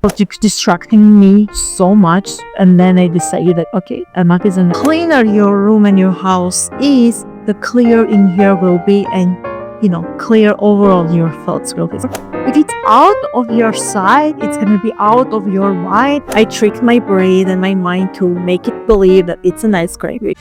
It's distracting me so much, and then I decided that okay, enough is enough. Cleaner your room and your house is, the clearer in here will be, and clear overall your thoughts will be. If it's out of your sight, it's gonna be out of your mind. I trick my brain and my mind to make it believe that it's a nice gravy.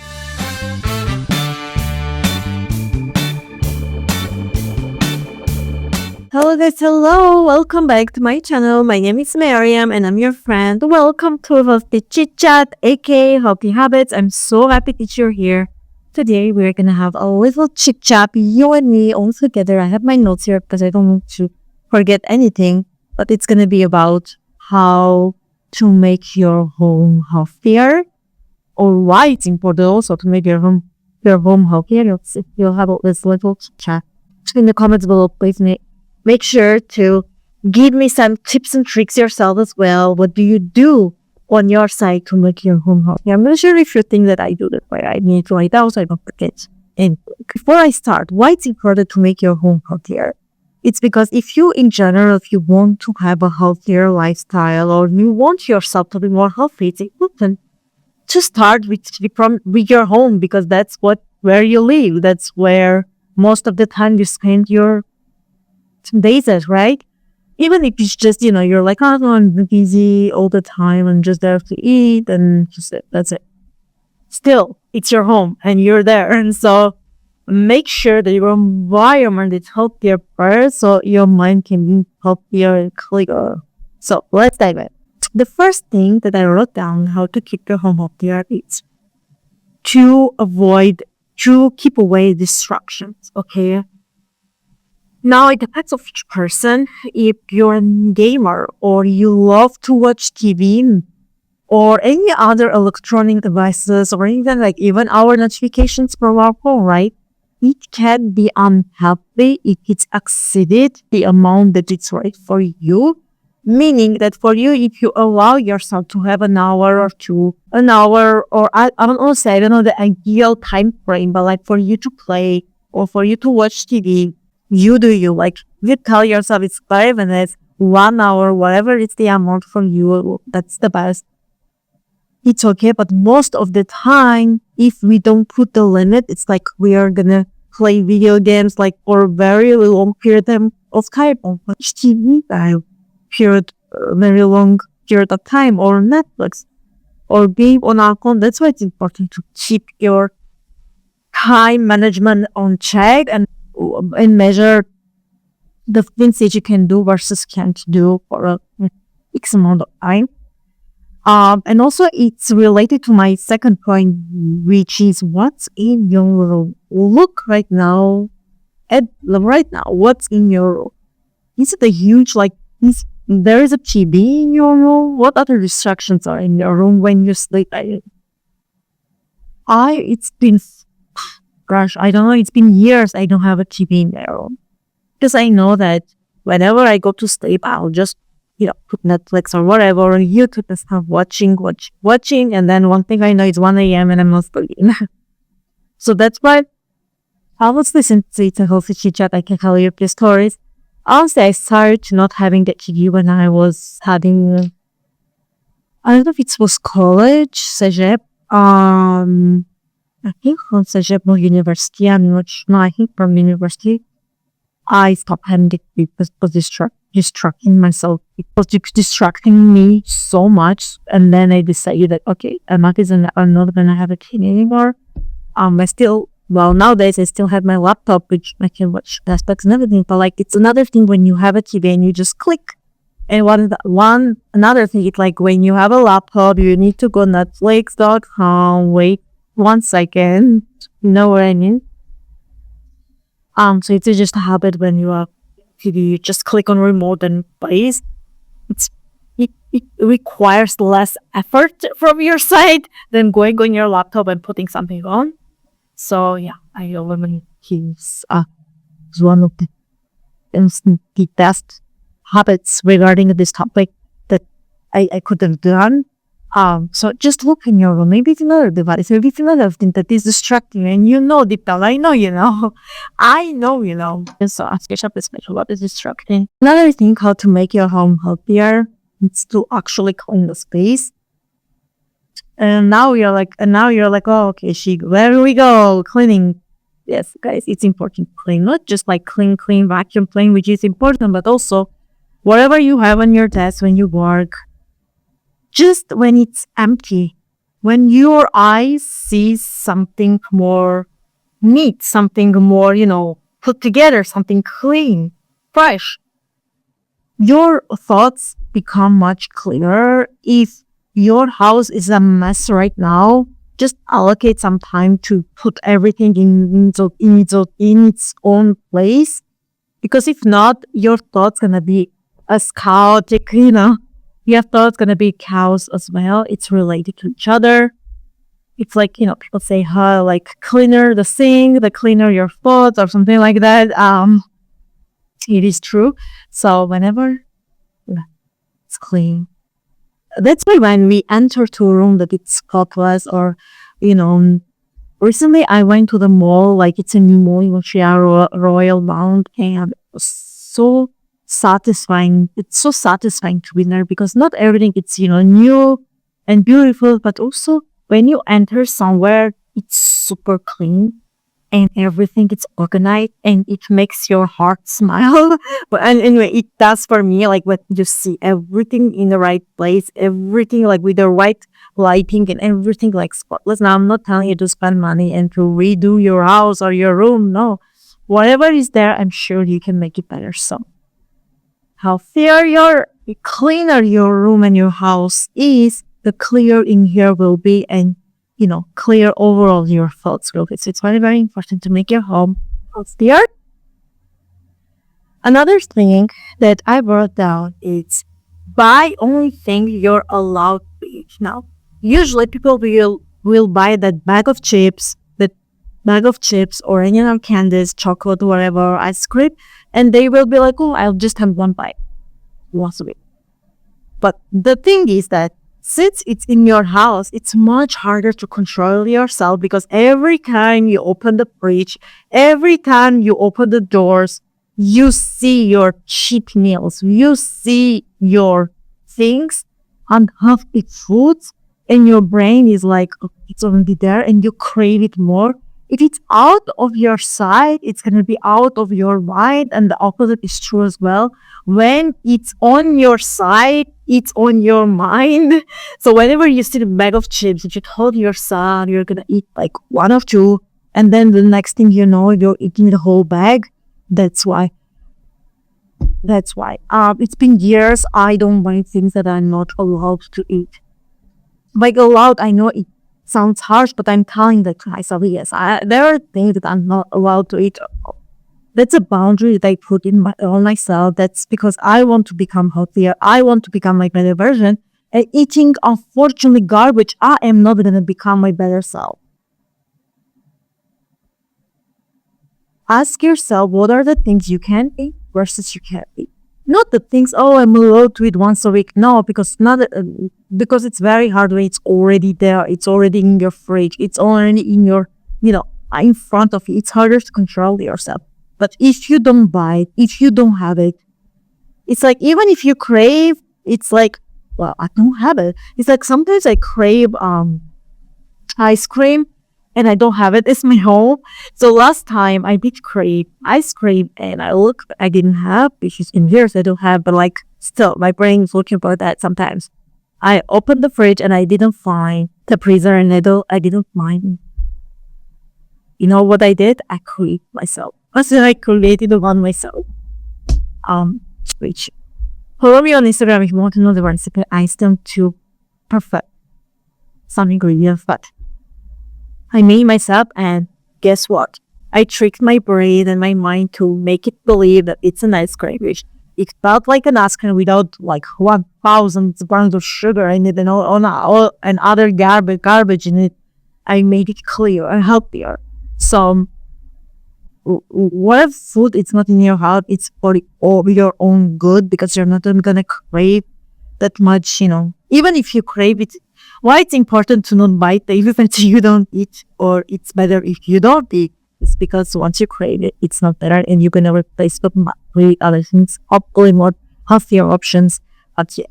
Hello guys, hello! Welcome back to my channel. My name is Mariam and I'm your friend. Welcome to Healthy Chit Chat, aka Healthy Habits. I'm so happy that you're here. Today we're gonna have a little chit chat, you and me all together. I have my notes here because I don't want to forget anything, but it's gonna be about how to make your home healthier, or why it's important also to make your home healthier. You'll have this little chit chat. In the comments below, please make sure to give me some tips and tricks yourself as well. What do you do on your side to make your home healthy? I'm not sure if you think that I do that way. I need to write down so I don't forget. And before I start, why it's important to make your home healthier? It's because if you want to have a healthier lifestyle, or you want yourself to be more healthy, it's important to start with your home, because that's where you live. That's where most of the time you spend your days at, right? Even if it's just, you're like, oh, no, I'm busy all the time and just there to eat and just that's it. Still, it's your home and you're there. And so make sure that your environment is healthier first, so your mind can be healthier and clearer. So let's dive in. The first thing that I wrote down how to keep your home healthier is to keep away distractions, okay? Now, it depends on each person. If you're a gamer or you love to watch TV or any other electronic devices, or even our notifications from our phone, right? It can be unhealthy if it's exceeded the amount that it's right for you. Meaning that for you, if you allow yourself to have an hour or two, or I don't know the ideal time frame, but like for you to play or for you to watch TV, you tell yourself it's 5 minutes, 1 hour, whatever it's the amount for you, that's the best. It's okay, but most of the time, if we don't put the limit, it's like we are gonna play video games for a very long period of time, or watch TV very long period of time, or Netflix, or game on our phone. That's why it's important to keep your time management on check and measure the things that you can do versus can't do for a X amount of time. And also it's related to my second point, which is what's in your room. Look right now, what's in your room? Is it a huge, there is a TV in your room? What other distractions are in your room when you sleep? It's been years I don't have a TV in my room. Because I know that whenever I go to sleep, I'll just, put Netflix or whatever on YouTube and start watching. And then one thing I know, it's 1 a.m. and I'm not sleeping. So that's why I was listening to It's a Healthy Chit Chat. I can tell you a few stories. Honestly, I started not having the TV when I was having, I don't know if it was college, Cégep. I think from Cégep or university, I'm not sure. No, I think from university, I stopped having it because it was distracting myself. It was distracting me so much. And then I decided that, okay, I'm not going to have a TV anymore. Nowadays I still have my laptop, which I can watch aspects and everything. But it's another thing when you have a TV and you just click. And another thing is when you have a laptop, you need to go Netflix.com, wait 1 second, you know what I mean? So it's just a habit when you have TV, you just click on remote and plays. It requires less effort from your side than going on your laptop and putting something on. So yeah, I eliminate keys as one of the best habits regarding this topic that I could have done. So just look in your room. Maybe it's another device. Maybe it's another thing that is distracting you. And deep down, I know you know. And so ask yourself this question, what is distracting? Another thing, how to make your home healthier. needs to actually clean the space. And now you're like, oh, okay, where do we go? Cleaning. Yes, guys, it's important to clean, not just like clean, vacuum clean, which is important, but also whatever you have on your desk when you work, just when it's empty, when your eyes see something more neat, something more, put together, something clean, fresh, your thoughts become much clearer. If your house is a mess right now, just allocate some time to put everything in its own place. Because if not, your thoughts gonna be as chaotic, Your thoughts gonna be chaos as well. It's related to each other. It's like, people say, like cleaner the sink, the cleaner your thoughts or something like that. It is true. So whenever it's clean, that's why when we enter to a room that it's spotless, or, recently I went to the mall, like it's a new mall in Montreal, Royal Mount, and it was so satisfying. It's so satisfying to be there because not everything it's, new and beautiful, but also when you enter somewhere, it's super clean and everything is organized and it makes your heart smile. But anyway, it does for me, like when you see everything in the right place, everything like with the right lighting and everything like spotless. Now, I'm not telling you to spend money and to redo your house or your room. No, whatever is there, I'm sure you can make it better. So, cleaner your room and your house is, the clearer in here will be, and clear overall your thoughts will be. So it's very, very important to make your home healthier. Another thing that I brought down is buy only things you're allowed to eat. Now, usually people will buy that bag of chips, or any other candies, chocolate, whatever, ice cream, and they will be like, oh, I'll just have one bite once a week. But the thing is that since it's in your house, it's much harder to control yourself because every time you open the fridge, every time you open the doors, you see your cheap meals, you see your things, unhealthy foods, and your brain is like, oh, it's already there, and you crave it more. If it's out of your sight, it's going to be out of your mind, and the opposite is true as well. When it's on your side, it's on your mind. So whenever you see a bag of chips, if you told your son you're going to eat like one or two, and then the next thing you know, you're eating the whole bag. That's why. It's been years I don't buy things that I'm not allowed to eat. Like allowed, I know it sounds harsh, but I'm telling the myself, yes, there are things that I'm not allowed to eat. That's a boundary that I put on myself. That's because I want to become healthier. I want to become my better version. And eating, unfortunately, garbage, I am not going to become my better self. Ask yourself, what are the things you can eat versus you can't eat? Not the things, I'm allowed to eat once a week. No, because it's very hard when it's already there. It's already in your fridge. It's already in your, in front of you. It's harder to control yourself. But if you don't buy it, if you don't have it, it's like, even if you crave, it's like, well, I don't have it. It's like sometimes I crave ice cream and I don't have it. It's my home. So last time I did crave ice cream and I didn't have, which is in years I don't have, but like still my brain is looking for that sometimes. I opened the fridge and I didn't find the freezer and I didn't find. You know what I did? I created myself. I created one myself. Which follow me on Instagram if you want to know the recipe. I still to perfect some ingredients, but I made myself, and guess what? I tricked my brain and my mind to make it believe that it's an ice cream, which it felt like an ice cream without like 1,000 grams of sugar in it and all and other garbage in it. I made it clear and healthier. So whatever food it's not in your house, it's for your own good, because you're not gonna crave that much, even if you crave it. Why it's important to not buy things that you don't eat, or it's better if you don't eat. It's because once you crave it, it's not better, and you're gonna replace it with other things, hopefully more healthier options. But yeah,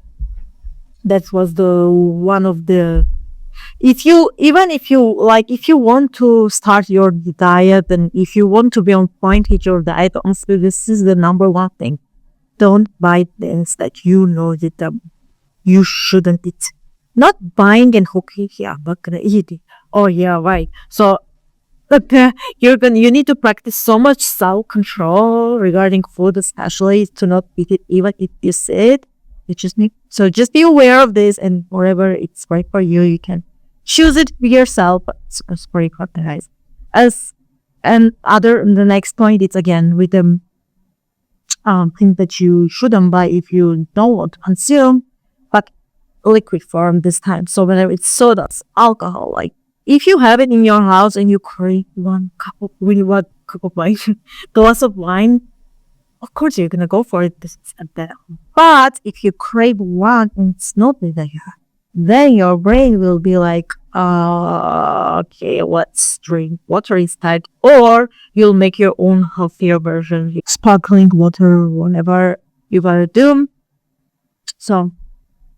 That was the one of the, if you, even if you like, if you want to start your diet and if you want to be on point with your diet, honestly, this is the number one thing. Don't buy things that you know that you shouldn't eat. Not buying and okay, yeah, I'm not gonna eat it. Oh yeah, right. So you need to practice so much self-control regarding food, especially to not eat it even if you see it. You just need, so just be aware of this, and wherever it's right for you, you can choose it yourself. But it's very important, guys. As and other the next point, it's again with the thing that you shouldn't buy if you don't want to consume, but liquid form this time. So whenever it's sodas, alcohol, like if you have it in your house and you crave one cup of wine, glass of wine, of course you're gonna go for it. This is at that. But if you crave one and it's not there, then your brain will be like, okay, let's drink water instead, or you'll make your own healthier version, sparkling water, whatever you wanna do. So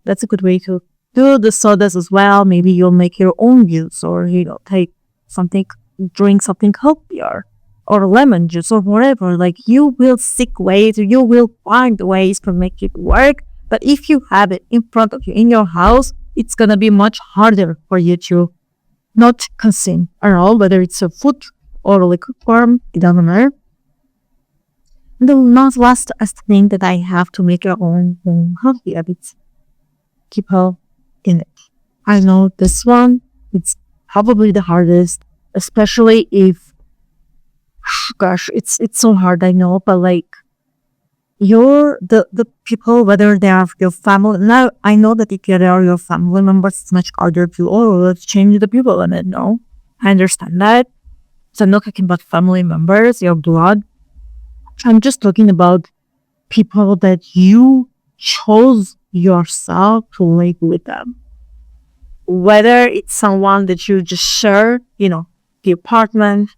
that's a good way to do the sodas as well. Maybe you'll make your own juice, or take something, drink something healthier, or lemon juice, or whatever. Like, you will seek ways, you will find ways to make it work. But if you have it in front of you in your house, it's gonna be much harder for you to not consume at all, whether it's a food or a liquid form, it doesn't matter. And the last thing that I have to make your own healthy habits. Keep health in it. I know this one, it's probably the hardest, especially if, gosh, it's so hard, I know, but like, you're the people, whether they are your family. Now, I know that if they are your family members, it's much harder to, let's change the people in it. No, I understand that. So I'm not talking about family members, your blood. I'm just talking about people that you chose yourself to live with them. Whether it's someone that you just share, the apartment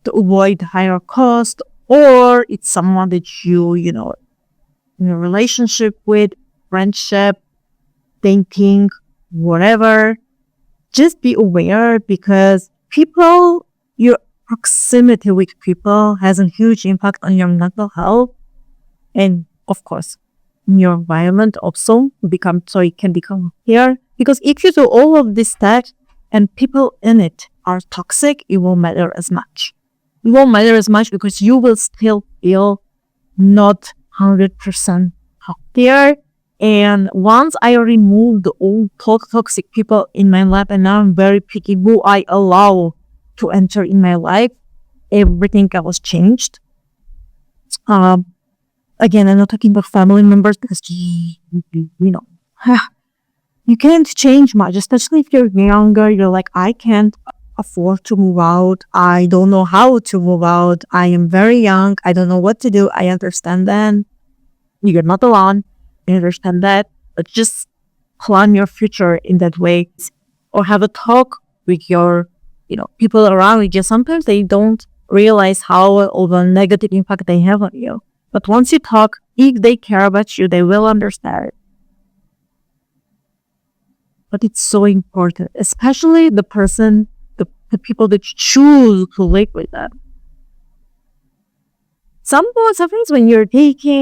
to avoid higher cost, or it's someone that you, in a relationship with, friendship, dating, whatever. Just be aware, because your proximity with people has a huge impact on your mental health, and of course, your environment also it can become here. Because if you do all of this stuff and people in it are toxic, it won't matter as much. It won't matter as much because you will still feel not 100% healthier. And once I removed all toxic people in my life, and now I'm very picky who I allow to enter in my life, everything was changed. Again, I'm not talking about family members, because you can't change much, especially if you're younger. You're like, I can't afford to move out. I don't know how to move out. I am very young. I don't know what to do. I understand that. You're not alone. I understand that. But just plan your future in that way, or have a talk with your, people around you. Sometimes they don't realize how of a negative impact they have on you. But once you talk, if they care about you, they will understand. But it's so important, especially the people that choose to live with them. Sometimes when you're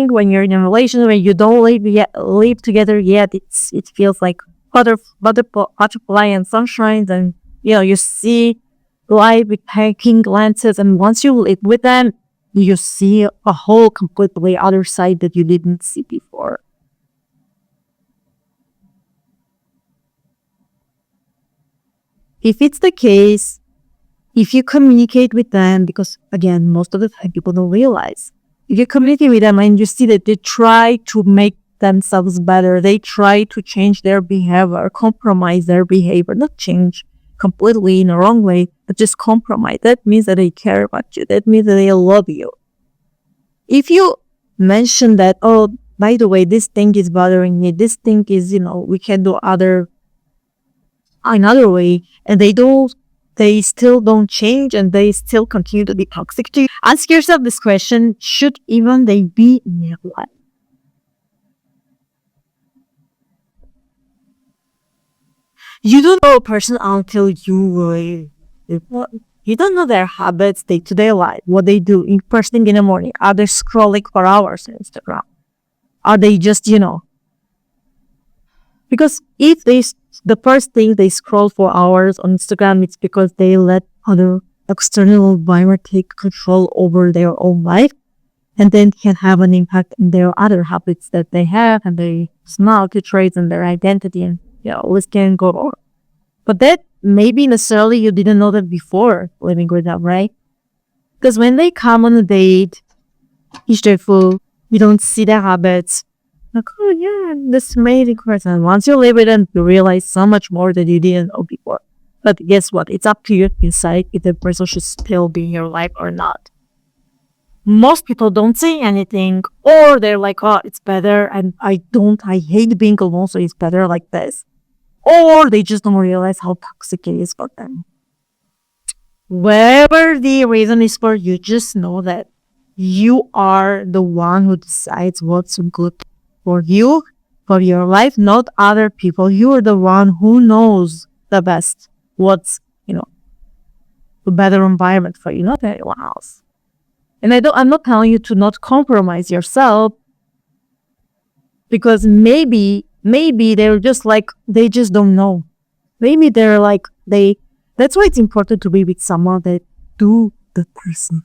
when you're in a relationship, when you don't live together yet, it feels like butterfly and sunshine, and you see life with pink glances, and once you live with them, you see a whole completely other side that you didn't see before. If it's the case, if you communicate with them, because again, most of the time people don't realize, if you communicate with them and you see that they try to make themselves better, they try to change their behavior, compromise their behavior, not change completely in a wrong way, but just compromise. That means that they care about you. That means that they love you. If you mention that, by the way, this thing is bothering me, this thing is, we can do another way, and they still don't change, and they still continue to be toxic to you, ask yourself this question: should even they be in your life? You don't know a person until you don't know their habits, day-to-day life, what they do in first thing in the morning. Are they scrolling for hours on Instagram? Are they just, because if the first thing they scroll for hours on Instagram, it's because they let other external environment take control over their own life, and then can have an impact in their other habits that they have and their personality traits and their identity, and list can go on. But that maybe necessarily you didn't know that before living with them, right? Because when they come on a date, each day full, you don't see their habits. Like, oh yeah, this amazing person. Once you live with them, you realize so much more that you didn't know before. But guess what? It's up to you to decide if the person should still be in your life or not. Most people don't say anything, or they're like, oh, it's better, and I hate being alone, so it's better like this. Or they just don't realize how toxic it is for them. Whatever the reason is for you, just know that you are the one who decides what's good for you, for your life, not other people. You are the one who knows the best what's, the better environment for you, not anyone else. And I'm not telling you to not compromise yourself, because maybe they're just like, they just don't know. Maybe they're like, that's why it's important to be with someone that do the person.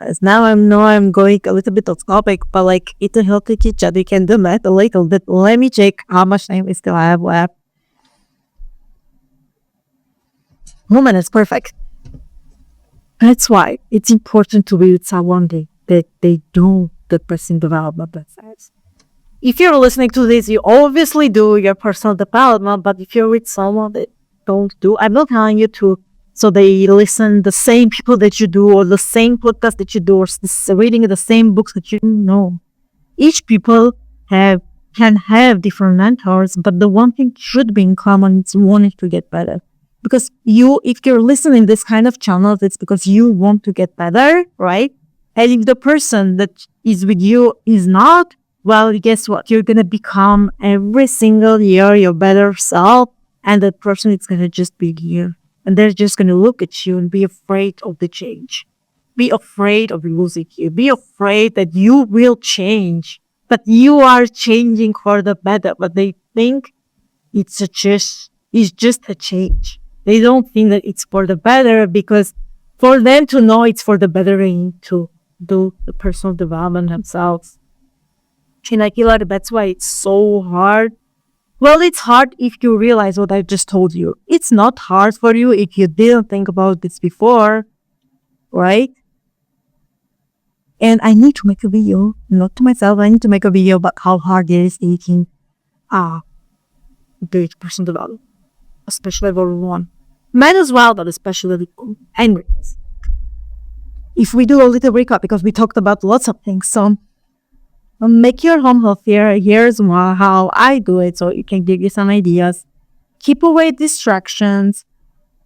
As now I'm going a little bit off topic, but like, it's a healthy chit chat. We can do that a little bit. Let me check how much time we still have left. 1 minute, perfect. That's why it's important to be with someone that they do the personal development process. If you're listening to this, you obviously do your personal development, but if you're with someone that don't do, I'm not telling you to, so they listen the same people that you do, or the same podcast that you do, or reading the same books that you know. Each people can have different mentors, but the one thing should be in common is wanting to get better. Because if you're listening this kind of channels, it's because you want to get better, right? And if the person that is with you is not, well, guess what? You're going to become every single year your better self, and that person is going to just be here. And they're just going to look at you and be afraid of the change. Be afraid of losing you. Be afraid that you will change. But you are changing for the better. But they think it's just a change. They don't think that it's for the better, because for them to know it's for the better, they need to do the personal development themselves. And I feel like that's why it's so hard. Well, it's hard if you realize what I just told you. It's not hard for you if you didn't think about this before, right? And I need to make a video, not to myself, I need to make a video about how hard it is eating good personal development, especially level 1. Men as well, but especially level 1. Anyways, if we do a little recap, because we talked about lots of things, so make your home healthier. Here's how I do it, so it can give you some ideas. Keep away distractions.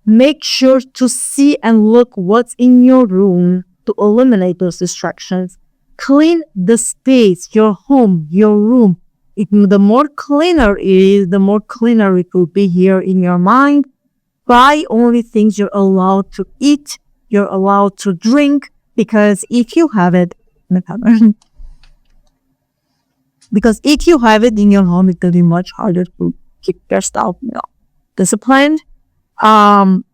Make sure to see and look what's in your room to eliminate those distractions. Clean the space, your home, your room. The more cleaner it is, the more cleaner it will be here in your mind. Buy only things you're allowed to eat, you're allowed to drink, because if you have it, in your home, it will be much harder to keep yourself, disciplined. And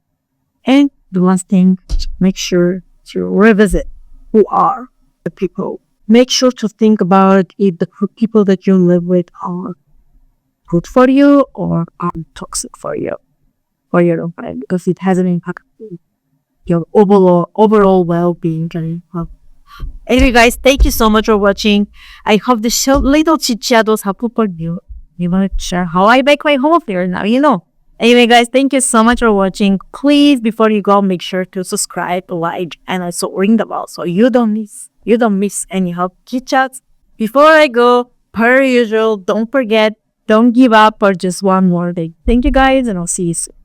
the last thing, make sure to revisit who are the people. Make sure to think about if the people that you live with are good for you or are toxic for you, for your own life, because it has an impact on your overall well-being. Anyway, guys, thank you so much for watching. I hope this little chit chat was helpful for you. You want to share how I make my home here now, Anyway, guys, thank you so much for watching. Please, before you go, make sure to subscribe, like, and also ring the bell so you don't miss any help chit chats. Before I go, per usual, don't forget, don't give up for just one more day. Thank you, guys, and I'll see you soon.